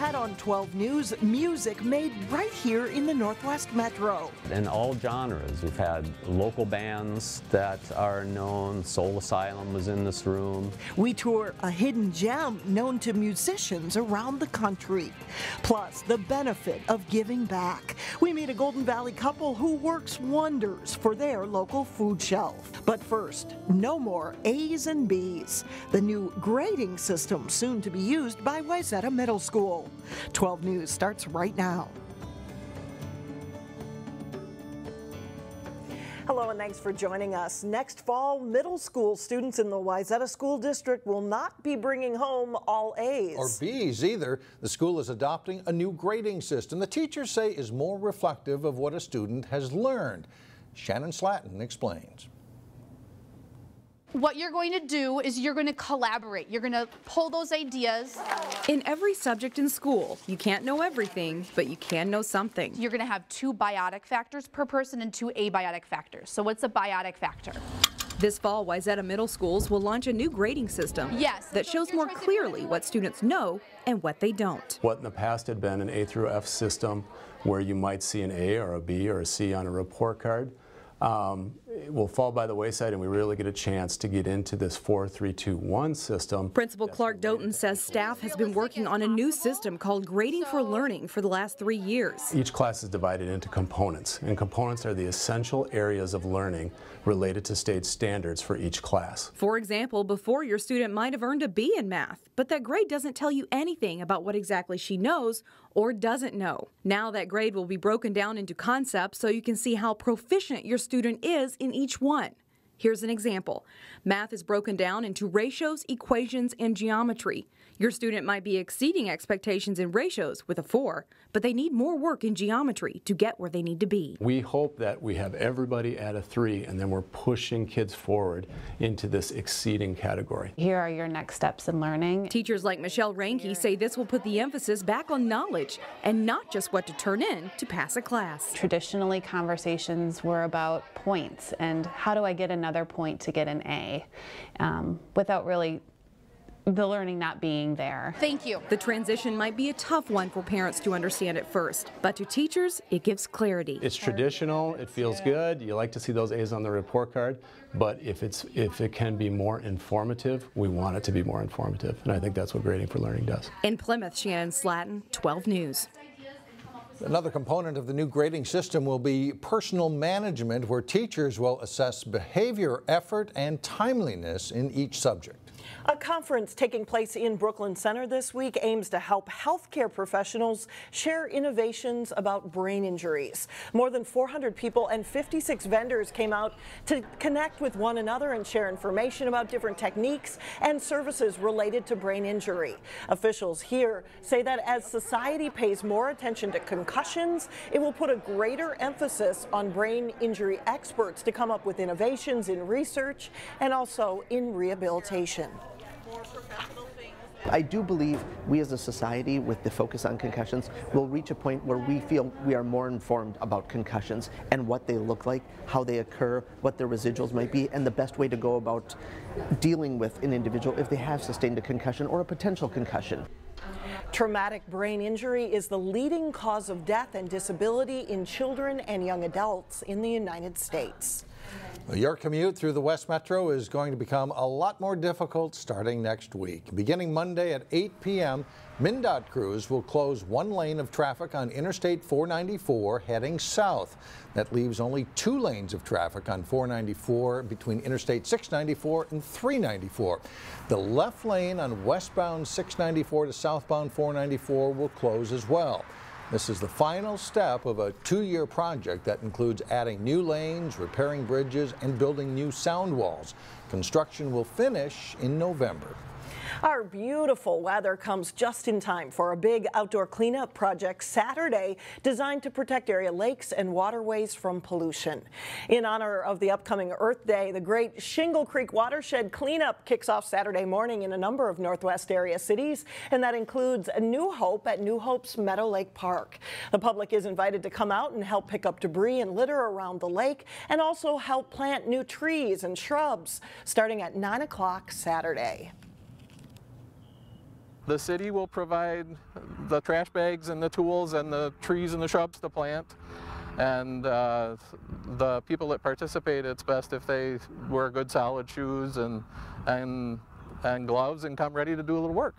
ahead on 12 News, music made right here in the Northwest Metro. In all genres, we've had local bands that are known. Soul Asylum was in this room. We tour a hidden gem known to musicians around the country. Plus, the benefit of giving back. We meet a Golden Valley couple who works wonders for their local food shelf. But first, no more A's and B's. The new grading system soon to be used by Wayzata Middle School. 12 News starts right now. Hello and thanks for joining us. Next fall, middle school students in the Wayzata School District will not be bringing home all A's. Or B's either. The school is adopting a new grading system the teachers say is more reflective of what a student has learned. Shannon Slatton explains. What you're going to do is you're going to collaborate. You're going to pull those ideas. In every subject in school, you can't know everything, but you can know something. You're going to have 2 biotic factors per person and 2 abiotic factors. So what's a biotic factor? This fall, Wayzata Middle Schools will launch a new grading system that shows more clearly what students know and what they don't. What in the past had been an A through F system where you might see an A or a B or a C on a report card, it will fall by the wayside, and we really get a chance to get into this 4-3-2-1 system. Principal Clark Doughton says staff has been working on a new system called Grading for Learning for the last 3 years. Each class is divided into components, and components are the essential areas of learning related to state standards for each class. For example, before your student might have earned a B in math, but that grade doesn't tell you anything about what exactly she knows or doesn't know. Now that grade will be broken down into concepts so you can see how proficient your student is in each one. Here's an example. Math is broken down into ratios, equations, and geometry. Your student might be exceeding expectations in ratios with a 4, but they need more work in geometry to get where they need to be. We hope that we have everybody at a 3, and then we're pushing kids forward into this exceeding category. Here are your next steps in learning. Teachers like Michelle Ranke say this will put the emphasis back on knowledge and not just what to turn in to pass a class. Traditionally, conversations were about points and how do I get another point to get an A, without really the learning not being there. Thank you. The transition might be a tough one for parents to understand at first, but to teachers, it gives clarity. It's traditional, it feels good, you like to see those A's on the report card, but if it can be more informative, we want it to be more informative, and I think that's what Grading for Learning does. In Plymouth, Shannon Slatton, 12 News. Another component of the new grading system will be personal management, where teachers will assess behavior, effort, and timeliness in each subject. A conference taking place in Brooklyn Center this week aims to help healthcare professionals share innovations about brain injuries. More than 400 people and 56 vendors came out to connect with one another and share information about different techniques and services related to brain injury. Officials here say that as society pays more attention to concussions, it will put a greater emphasis on brain injury experts to come up with innovations in research and also in rehabilitation. I do believe we as a society, with the focus on concussions, will reach a point where we feel we are more informed about concussions and what they look like, how they occur, what their residuals might be, and the best way to go about dealing with an individual if they have sustained a concussion or a potential concussion. Traumatic brain injury is the leading cause of death and disability in children and young adults in the United States. Your commute through the West Metro is going to become a lot more difficult starting next week. Beginning Monday at 8 p.m., MnDOT crews will close one lane of traffic on Interstate 494 heading south. That leaves only 2 lanes of traffic on 494 between Interstate 694 and 394. The left lane on westbound 694 to southbound 494 will close as well. This is the final step of a 2-year project that includes adding new lanes, repairing bridges, and building new sound walls. Construction will finish in November. Our beautiful weather comes just in time for a big outdoor cleanup project Saturday designed to protect area lakes and waterways from pollution. In honor of the upcoming Earth Day, the great Shingle Creek Watershed cleanup kicks off Saturday morning in a number of Northwest area cities, and that includes a New Hope at New Hope's Meadow Lake Park. The public is invited to come out and help pick up debris and litter around the lake and also help plant new trees and shrubs starting at 9 o'clock Saturday. The city will provide the trash bags and the tools and the trees and the shrubs to plant. And the people that participate, it's best if they wear good solid shoes and gloves and come ready to do a little work.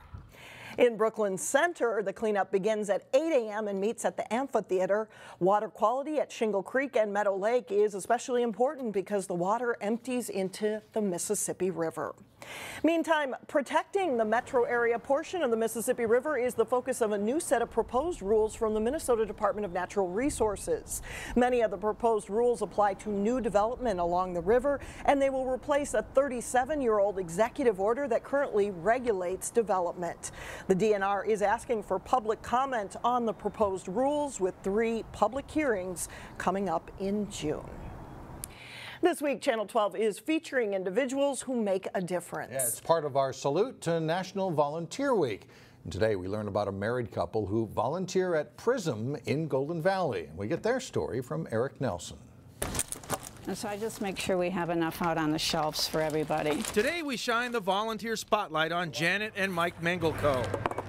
In Brooklyn Center, the cleanup begins at 8 a.m. and meets at the amphitheater. Water quality at Shingle Creek and Meadow Lake is especially important because the water empties into the Mississippi River. Meantime, protecting the metro area portion of the Mississippi River is the focus of a new set of proposed rules from the Minnesota Department of Natural Resources. Many of the proposed rules apply to new development along the river, and they will replace a 37-year-old executive order that currently regulates development. The DNR is asking for public comment on the proposed rules, with 3 public hearings coming up in June. This week, Channel 12 is featuring individuals who make a difference. Yeah, it's part of our salute to National Volunteer Week. And today we learn about a married couple who volunteer at PRISM in Golden Valley. And we get their story from Eric Nelson. And so I just make sure we have enough out on the shelves for everybody. Today we shine the volunteer spotlight on Janet and Mike Mengelko,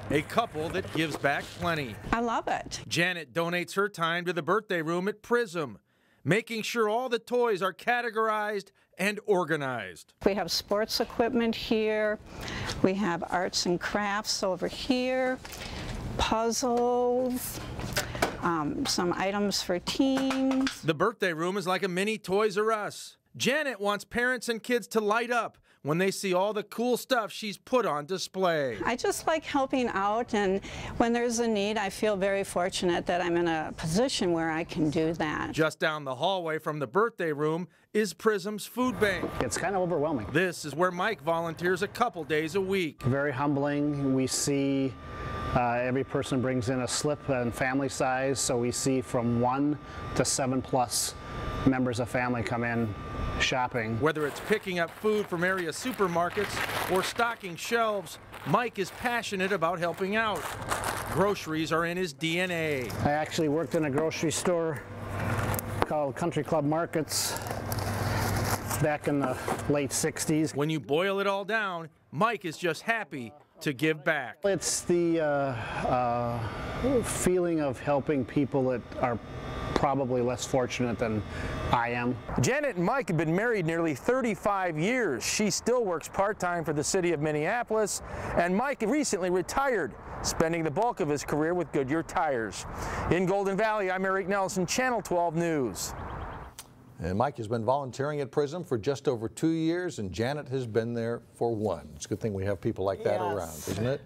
a couple that gives back plenty. I love it. Janet donates her time to the birthday room at PRISM, making sure all the toys are categorized and organized. We have sports equipment here. We have arts and crafts over here, puzzles, some items for teens. The birthday room is like a mini Toys R Us. Janet wants parents and kids to light up when they see all the cool stuff she's put on display. I just like helping out, and when there's a need, I feel very fortunate that I'm in a position where I can do that. Just down the hallway from the birthday room is PRISM's food bank. It's kind of overwhelming. This is where Mike volunteers a couple days a week. Very humbling. We see every person brings in a slip and family size, so we see from 1 to 7+ members of family come in shopping. Whether it's picking up food from area supermarkets or stocking shelves, Mike is passionate about helping out. Groceries are in his DNA. I actually worked in a grocery store called Country Club Markets back in the late 60s. When you boil it all down, Mike is just happy to give back. It's the feeling of helping people that are probably less fortunate than I am. Janet and Mike have been married nearly 35 years. She still works part-time for the city of Minneapolis, and Mike recently retired, spending the bulk of his career with Goodyear Tires. In Golden Valley, I'm Eric Nelson, Channel 12 News. And Mike has been volunteering at PRISM for just over 2 years, and Janet has been there for 1. It's a good thing we have people like that around, isn't it?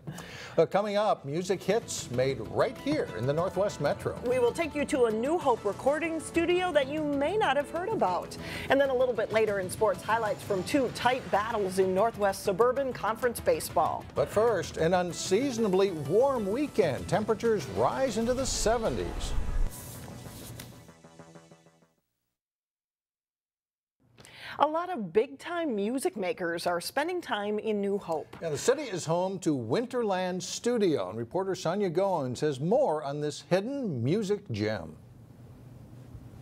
Coming up, music hits made right here in the Northwest Metro. We will take you to a New Hope recording studio that you may not have heard about. And then a little bit later in sports, highlights from 2 tight battles in Northwest Suburban Conference baseball. But first, an unseasonably warm weekend. Temperatures rise into the 70s. A lot of big-time music makers are spending time in New Hope. Yeah, the city is home to Winterland Studio, and reporter Sonia Goins has more on this hidden music gem.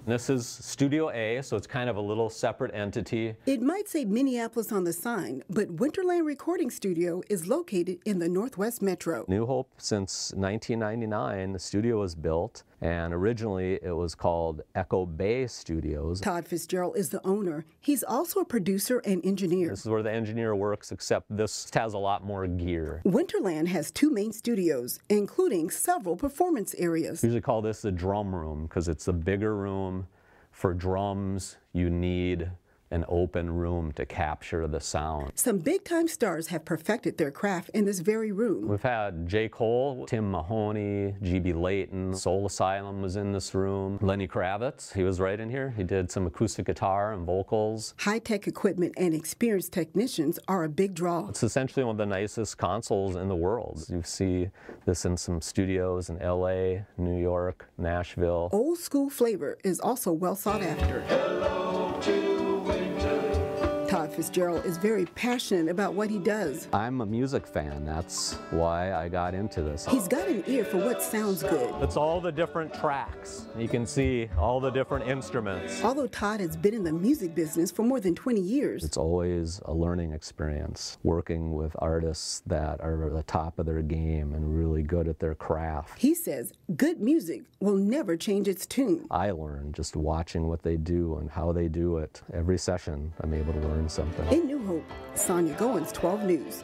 This is Studio A, so it's kind of a little separate entity. It might say Minneapolis on the sign, but Winterland Recording Studio is located in the Northwest Metro. New Hope, since 1999, the studio was built, and originally it was called Echo Bay Studios. Todd Fitzgerald is the owner. He's also a producer and engineer. This is where the engineer works, except this has a lot more gear. Winterland has 2 main studios, including several performance areas. We usually call this the drum room because it's a bigger room. For drums, you need an open room to capture the sound. Some big-time stars have perfected their craft in this very room. We've had J. Cole, Tim Mahoney, G.B. Layton, Soul Asylum was in this room. Lenny Kravitz, he was right in here. He did some acoustic guitar and vocals. High-tech equipment and experienced technicians are a big draw. It's essentially one of the nicest consoles in the world. You see this in some studios in L.A., New York, Nashville. Old school flavor is also well sought after. Hello to Fitzgerald is very passionate about what he does. I'm a music fan. That's why I got into this. He's got an ear for what sounds good. It's all the different tracks. You can see all the different instruments. Although Todd has been in the music business for more than 20 years. It's always a learning experience, working with artists that are at the top of their game and really good at their craft. He says good music will never change its tune. I learn just watching what they do and how they do it. Every session, I'm able to learn something. In New Hope, Sonia Goins, 12 News.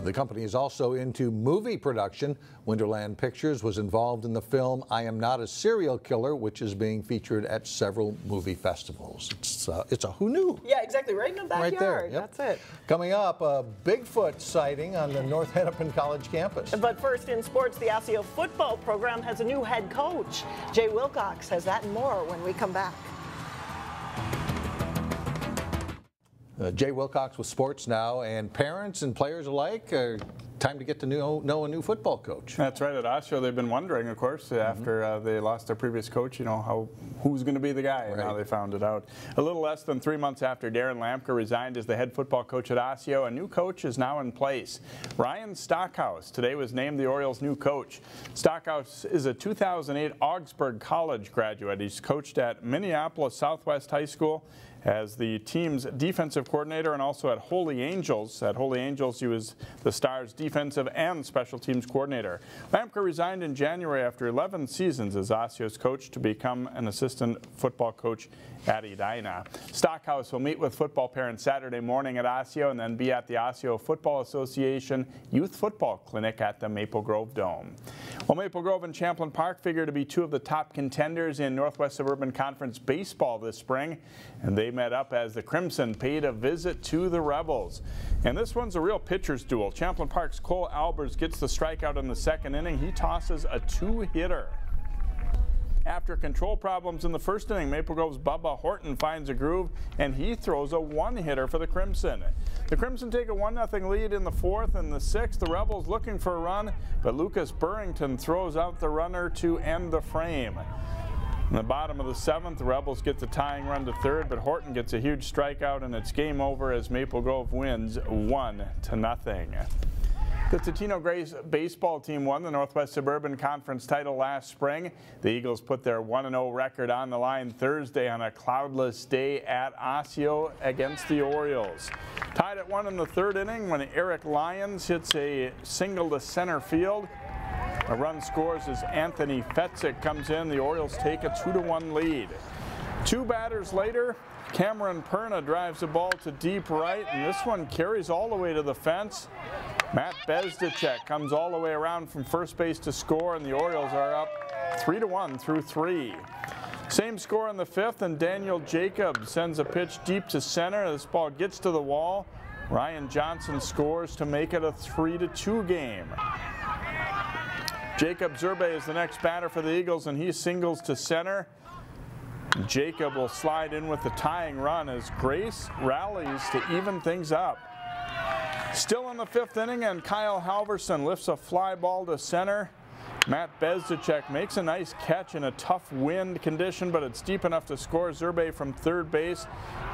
The company is also into movie production. Winterland Pictures was involved in the film I Am Not a Serial Killer, which is being featured at several movie festivals. It's a who knew? Yeah, exactly, right in the backyard. Right there. Yep. That's it. Coming up, a Bigfoot sighting on the North Hennepin College campus. But first, in sports, the Osseo football program has a new head coach. Jay Wilcox has that and more when we come back. Jay Wilcox with sports now, and parents and players alike, time to get to know a new football coach. That's right. At Osseo, they've been wondering, of course, after they lost their previous coach, you know, who's going to be the guy, and now they found it out. A little less than 3 months after Darren Lampker resigned as the head football coach at Osseo, a new coach is now in place. Ryan Stockhouse today was named the Orioles' new coach. Stockhouse is a 2008 Augsburg College graduate. He's coached at Minneapolis Southwest High School as the team's defensive coordinator and also at Holy Angels. At Holy Angels, he was the Stars' defensive and special teams coordinator. Lampker resigned in January after 11 seasons as Osseo's coach to become an assistant football coach at Edina. Stockhouse will meet with football parents Saturday morning at Osseo and then be at the Osseo Football Association Youth Football Clinic at the Maple Grove Dome. Well, Maple Grove and Champlin Park figure to be two of the top contenders in Northwest Suburban Conference baseball this spring, and they met up as the Crimson paid a visit to the Rebels. And this one's a real pitcher's duel. Champlin Park's Cole Albers gets the strikeout in the second inning. He tosses a two-hitter. After control problems in the first inning, Maple Grove's Bubba Horton finds a groove, and he throws a one-hitter for the Crimson. The Crimson take a 1-0 lead in the fourth, and the sixth, the Rebels looking for a run, but Lucas Burrington throws out the runner to end the frame. In the bottom of the seventh, the Rebels get the tying run to third, but Horton gets a huge strikeout, and it's game over as Maple Grove wins 1-0. The Totino-Grace baseball team won the Northwest Suburban Conference title last spring. The Eagles put their 1-0 record on the line Thursday on a cloudless day at Osseo against the Orioles. Tied at 1 in the third inning when Eric Lyons hits a single to center field. A run scores as Anthony Fetzik comes in. The Orioles take a 2-1 lead. Two batters later, Cameron Perna drives the ball to deep right, and this one carries all the way to the fence. Matt Bezdicek comes all the way around from first base to score, and the Orioles are up 3-1 through 3. Same score in the fifth, and Daniel Jacob sends a pitch deep to center. This ball gets to the wall. Ryan Johnson scores to make it a 3-2 game. Jacob Zerbe is the next batter for the Eagles, and he singles to center. Jacob will slide in with the tying run as Grace rallies to even things up. Still in the fifth inning, and Kyle Halverson lifts a fly ball to center. Matt Bezdicek makes a nice catch in a tough wind condition, but it's deep enough to score Zerbe from third base,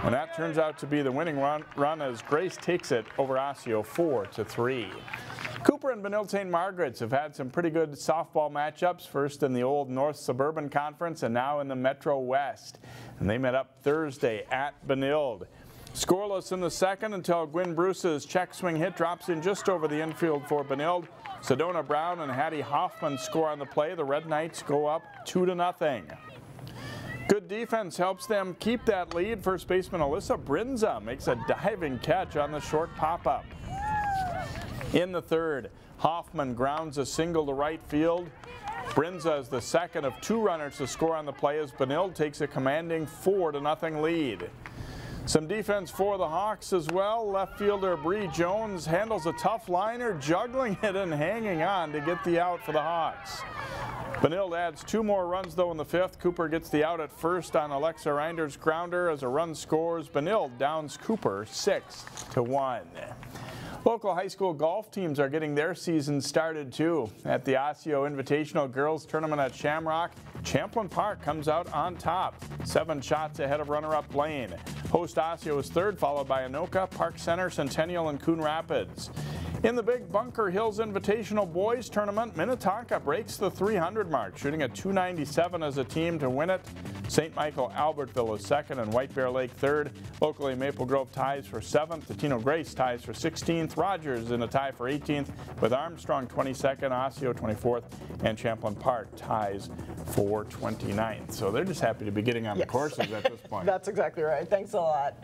and that turns out to be the winning run as Grace takes it over Osseo 4-3. Cooper and Benilde-St. Margaret's have had some pretty good softball matchups, first in the old North Suburban Conference and now in the Metro West. And they met up Thursday at Benilde. Scoreless in the second until Gwyn Bruce's check swing hit drops in just over the infield for Benilde. Sedona Brown and Hattie Hoffman score on the play. The Red Knights go up 2-0. Good defense helps them keep that lead. First baseman Alyssa Brinza makes a diving catch on the short pop-up. In the third, Hoffman grounds a single to right field. Brinza is the second of two runners to score on the play as Benilde takes a commanding 4-0 lead. Some defense for the Hawks as well. Left fielder Bree Jones handles a tough liner, juggling it and hanging on to get the out for the Hawks. Benilde adds two more runs though in the fifth. Cooper gets the out at first on Alexa Reinder's grounder as a run scores. Benilde downs Cooper 6-1. Local high school golf teams are getting their season started too. At the Osseo Invitational Girls Tournament at Shamrock, Champlin Park comes out on top, 7 shots ahead of runner-up Blaine. Host Osseo is third, followed by Anoka, Park Center, Centennial, and Coon Rapids. In the big Bunker Hills Invitational Boys Tournament, Minnetonka breaks the 300 mark, shooting a .297 as a team to win it. St. Michael Albertville is second and White Bear Lake third. Locally, Maple Grove ties for 7th. Totino-Grace ties for 16th. Rogers in a tie for 18th, with Armstrong 22nd, Osseo 24th, and Champlin Park ties for 29th. So they're just happy to be getting on the courses at this point. That's exactly right. Thanks a lot.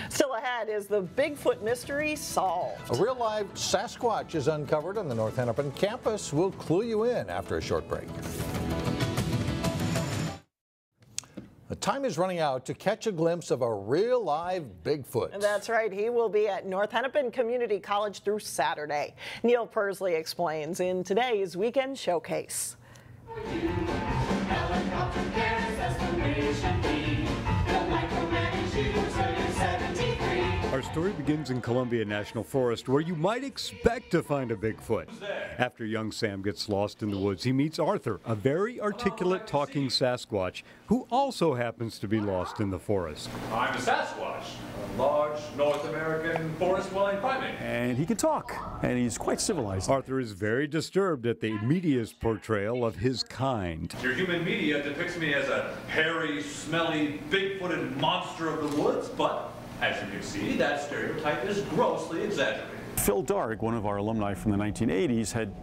Still ahead, is the Bigfoot mystery solved? A real live Sasquatch is uncovered on the North Hennepin campus. We'll clue you in after a short break. The time is running out to catch a glimpse of a real live Bigfoot. That's right. He will be at North Hennepin Community College through Saturday. Neil Persley explains in today's Weekend Showcase. Our story begins in Columbia National Forest, where you might expect to find a Bigfoot. After young Sam gets lost in the woods, he meets Arthur, a very articulate talking Sasquatch, who also happens to be lost in the forest. I'm a Sasquatch, a large North American forest-dwelling primate. And he can talk, and he's quite civilized. Arthur is very disturbed at the media's portrayal of his kind. Your human media depicts me as a hairy, smelly, big-footed monster of the woods, but as you can see, that stereotype is grossly exaggerated. Phil Darg, one of our alumni from the 1980s, had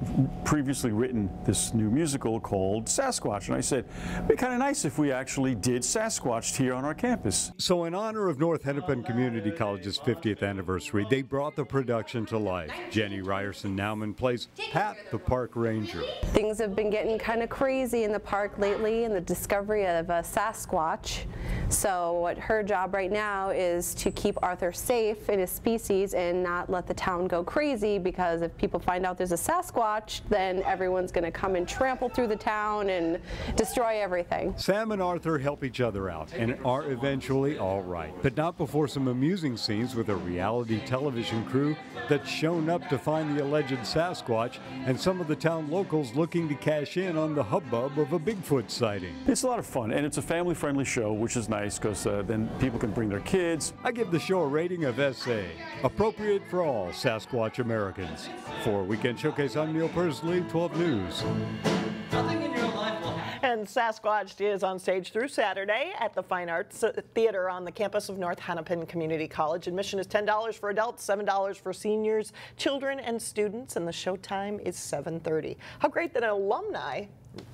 previously written this new musical called Sasquatch, and I said, it'd be kind of nice if we actually did Sasquatched here on our campus. So in honor of North Hennepin Community College's 50th anniversary, they brought the production to life. Jenny Ryerson-Nauman plays Pat the Park Ranger. Things have been getting kind of crazy in the park lately, and the discovery of a Sasquatch. So what her job right now is to keep Arthur safe in his species and not let the town go crazy, because if people find out there's a Sasquatch, then everyone's going to come and trample through the town and destroy everything. Sam and Arthur help each other out and are eventually all right, but not before some amusing scenes with a reality television crew that's shown up to find the alleged Sasquatch and some of the town locals looking to cash in on the hubbub of a Bigfoot sighting. It's a lot of fun, and it's a family-friendly show, which is nice because then people can bring their kids. I give the show a rating of SA, appropriate for all Sasquatch Americans. For Weekend Showcase, I'm Neil Persley, 12 News. And Sasquatched is on stage through Saturday at the Fine Arts Theater on the campus of North Hennepin Community College. Admission is $10 for adults, $7 for seniors, children, and students, and the showtime is 7:30. How great that an alumni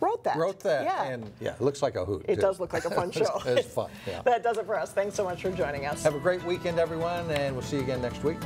wrote that. Yeah. And yeah, it looks like a hoot. It does look like a fun show. It's fun, yeah. That does it for us. Thanks so much for joining us. Have a great weekend, everyone, and we'll see you again next week.